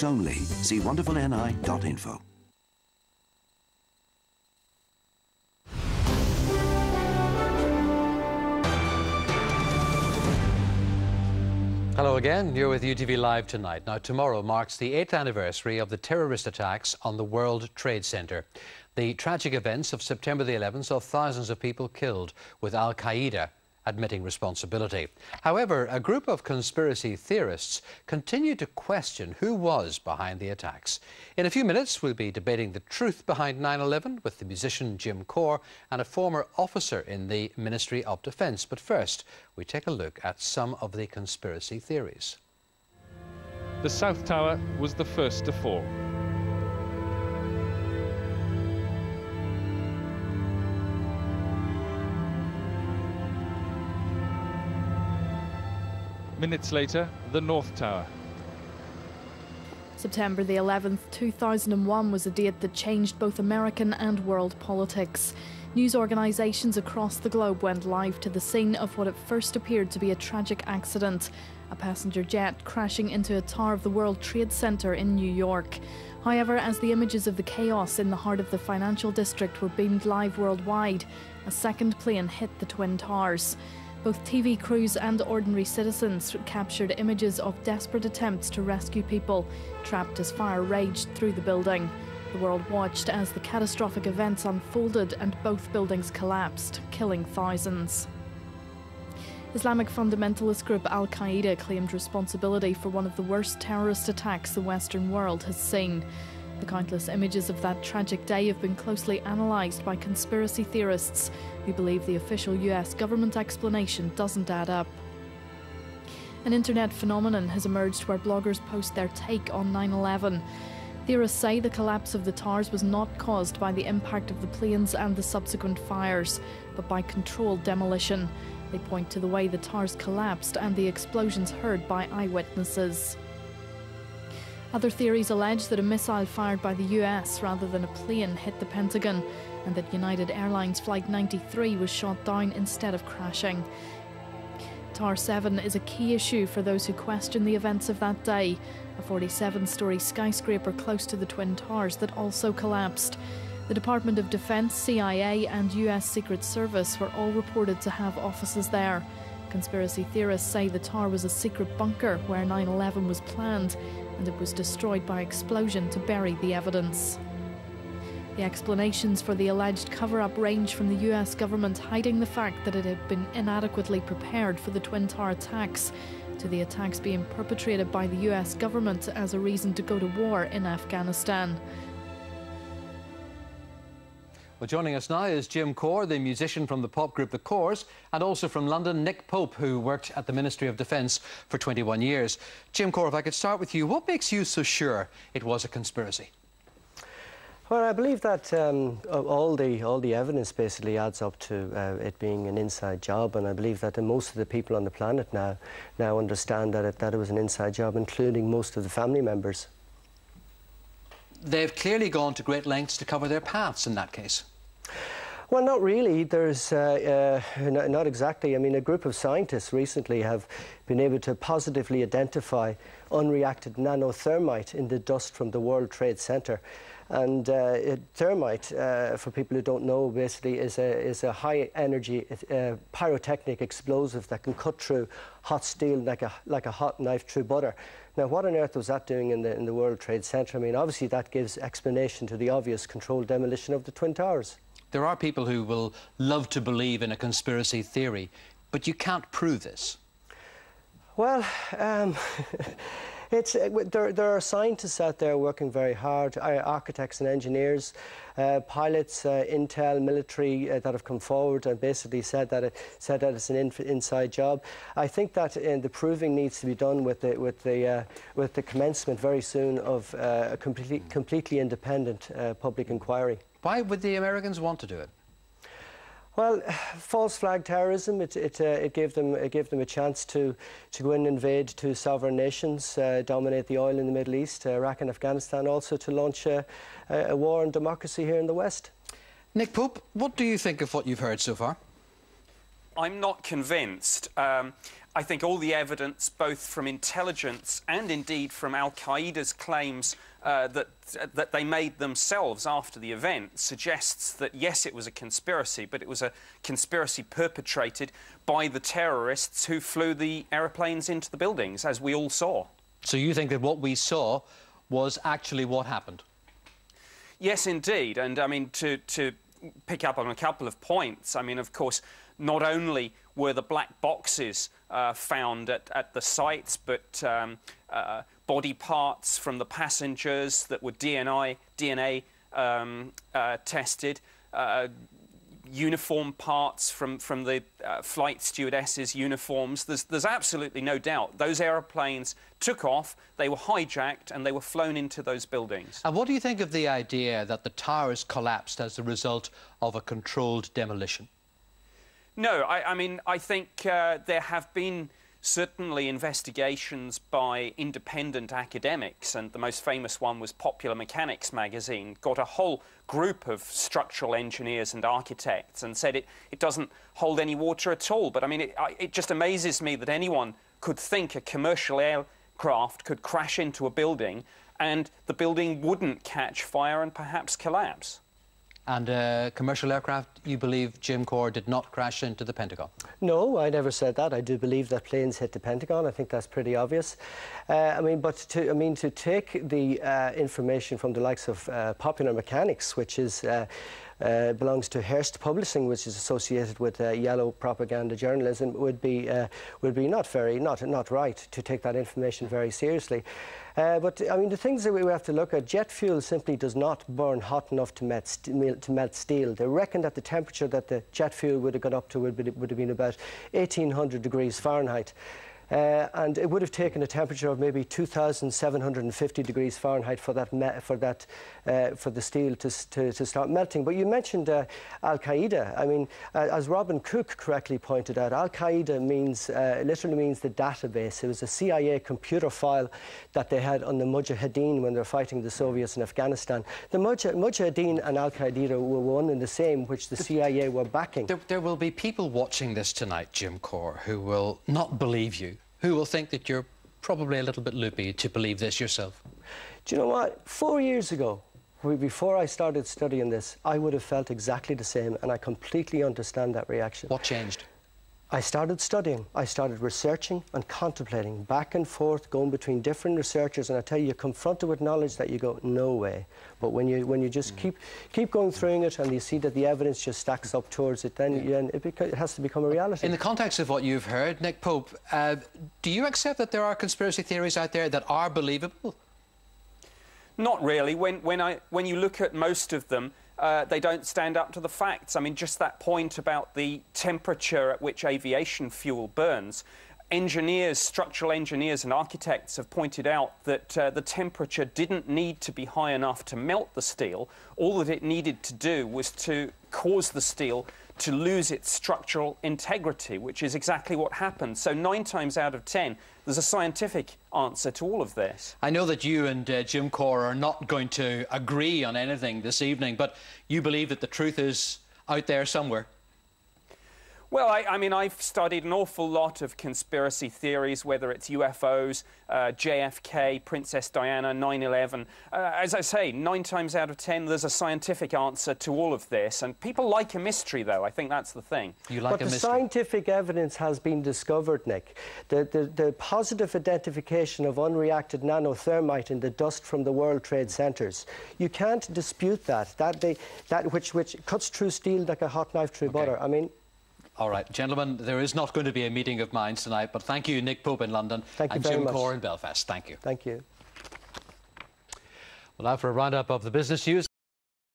News only. See wonderfulni.info. Hello again, you're with UTV Live tonight. Now, tomorrow marks the 8th anniversary of the terrorist attacks on the World Trade Center. The tragic events of September the 11th saw thousands of people killed, with Al-Qaeda admitting responsibility. However, a group of conspiracy theorists continue to question who was behind the attacks. In a few minutes, we'll be debating the truth behind 9/11 with the musician Jim Corr and a former officer in the Ministry of Defence. But first, we take a look at some of the conspiracy theories. The South Tower was the first to fall. Minutes later, the North Tower. September the 11th, 2001 was a date that changed both American and world politics. News organisations across the globe went live to the scene of what at first appeared to be a tragic accident, a passenger jet crashing into a tower of the World Trade Center in New York. However, as the images of the chaos in the heart of the financial district were beamed live worldwide, a second plane hit the Twin Towers. Both TV crews and ordinary citizens captured images of desperate attempts to rescue people trapped as fire raged through the building. The world watched as the catastrophic events unfolded and both buildings collapsed, killing thousands. Islamic fundamentalist group Al-Qaeda claimed responsibility for one of the worst terrorist attacks the Western world has seen. The countless images of that tragic day have been closely analysed by conspiracy theorists who believe the official US government explanation doesn't add up. An internet phenomenon has emerged where bloggers post their take on 9/11. Theorists say the collapse of the towers was not caused by the impact of the planes and the subsequent fires, but by controlled demolition. They point to the way the towers collapsed and the explosions heard by eyewitnesses. Other theories allege that a missile fired by the US rather than a plane hit the Pentagon, and that United Airlines Flight 93 was shot down instead of crashing. Tower 7 is a key issue for those who question the events of that day, a 47-storey skyscraper close to the Twin Towers that also collapsed. The Department of Defense, CIA and US Secret Service were all reported to have offices there. Conspiracy theorists say the tower was a secret bunker where 9/11 was planned, and it was destroyed by explosion to bury the evidence. The explanations for the alleged cover-up range from the US government hiding the fact that it had been inadequately prepared for the Twin Tower attacks, to the attacks being perpetrated by the US government as a reason to go to war in Afghanistan. Well, joining us now is Jim Corr, the musician from the pop group The Corrs, and also from London, Nick Pope, who worked at the Ministry of Defence for 21 years. Jim Corr, if I could start with you, what makes you so sure it was a conspiracy? Well, I believe that all the evidence basically adds up to it being an inside job, and I believe that most of the people on the planet now understand that it was an inside job, including most of the family members. They've clearly gone to great lengths to cover their paths in that case. Well, not really. There's not exactly. I mean, a group of scientists recently have been able to positively identify unreacted nanothermite in the dust from the World Trade Center. And thermite, for people who don't know, basically is a high-energy pyrotechnic explosive that can cut through hot steel like a hot knife through butter. Now, what on earth was that doing in the World Trade Center? I mean, obviously that gives explanation to the obvious controlled demolition of the Twin Towers. There are people who will love to believe in a conspiracy theory, but you can't prove this. Well, there are scientists out there working very hard, architects and engineers, pilots, intel, military that have come forward and basically said that it's an inside job. I think that the proving needs to be done with the commencement very soon of a completely independent public inquiry. Why would the Americans want to do it? Well, false flag terrorism, it gave them a chance to go in and invade two sovereign nations, dominate the oil in the Middle East, Iraq and Afghanistan, also to launch a war on democracy here in the West. Nick Pope, what do you think of what you've heard so far? I'm not convinced. I think all the evidence, both from intelligence and indeed from Al-Qaeda's claims that they made themselves after the event, suggests that, yes, it was a conspiracy, but it was a conspiracy perpetrated by the terrorists who flew the aeroplanes into the buildings, as we all saw. So you think that what we saw was actually what happened? Yes, indeed. And, I mean, to pick up on a couple of points, I mean, of course, not only were the black boxes found at the sites, but body parts from the passengers that were DNA tested, uniform parts from the flight stewardesses' uniforms. There's absolutely no doubt. Those aeroplanes took off, they were hijacked, and they were flown into those buildings. And what do you think of the idea that the towers collapsed as a result of a controlled demolition? No, I mean, I think there have been certainly investigations by independent academics, and the most famous one was Popular Mechanics magazine, got a whole group of structural engineers and architects and said it doesn't hold any water at all. But I mean, it just amazes me that anyone could think a commercial aircraft could crash into a building and the building wouldn't catch fire and perhaps collapse. And commercial aircraft, you believe, Jim Corr, did not crash into the Pentagon? No, I never said that. I do believe that planes hit the Pentagon. I think that's pretty obvious. I mean, to take the information from the likes of Popular Mechanics, which is belongs to Hearst Publishing, which is associated with yellow propaganda journalism, would be not right to take that information very seriously. But I mean, the things that we have to look at, jet fuel simply does not burn hot enough to melt steel. They reckon that the temperature that the jet fuel would have got up to would have been about 1800 degrees Fahrenheit. And it would have taken a temperature of maybe 2,750 degrees Fahrenheit for the steel to start melting. But you mentioned Al-Qaeda. I mean, as Robin Cook correctly pointed out, Al-Qaeda literally means the database. It was a CIA computer file that they had on the Mujahideen when they were fighting the Soviets in Afghanistan. The Mujahideen and Al-Qaeda were one and the same, which the CIA were backing. There will be people watching this tonight, Jim Corr, who will not believe you, who will think that you're probably a little bit loopy to believe this yourself. Do you know what? 4 years ago, before I started studying this, I would have felt exactly the same, and I completely understand that reaction. What changed? I started studying, I started researching and contemplating, back and forth, going between different researchers, and I tell you, you're confronted with knowledge that you go, no way. But when you just keep going through it and you see that the evidence just stacks up towards it, then it has to become a reality. In the context of what you've heard, Nick Pope, do you accept that there are conspiracy theories out there that are believable? Not really. When you look at most of them, they don't stand up to the facts. I mean, just that point about the temperature at which aviation fuel burns. Structural engineers and architects have pointed out that the temperature didn't need to be high enough to melt the steel. All that it needed to do was to cause the steel to lose its structural integrity, which is exactly what happened. So 9 times out of 10, there's a scientific answer to all of this. I know that you and Jim Corr are not going to agree on anything this evening, but you believe that the truth is out there somewhere. Well, I mean, I've studied an awful lot of conspiracy theories, whether it's UFOs, JFK, Princess Diana, 9/11. As I say, 9 times out of 10, there's a scientific answer to all of this. And people like a mystery, though. I think that's the thing. You like a mystery? But the scientific evidence has been discovered, Nick. The positive identification of unreacted nanothermite in the dust from the World Trade Centers. You can't dispute that. That which cuts through steel like a hot knife through butter. I mean... All right, gentlemen, there is not going to be a meeting of minds tonight, but thank you, Nick Pope in London, and Jim Corr in Belfast. Thank you. Thank you. Well, now for a roundup of the business news.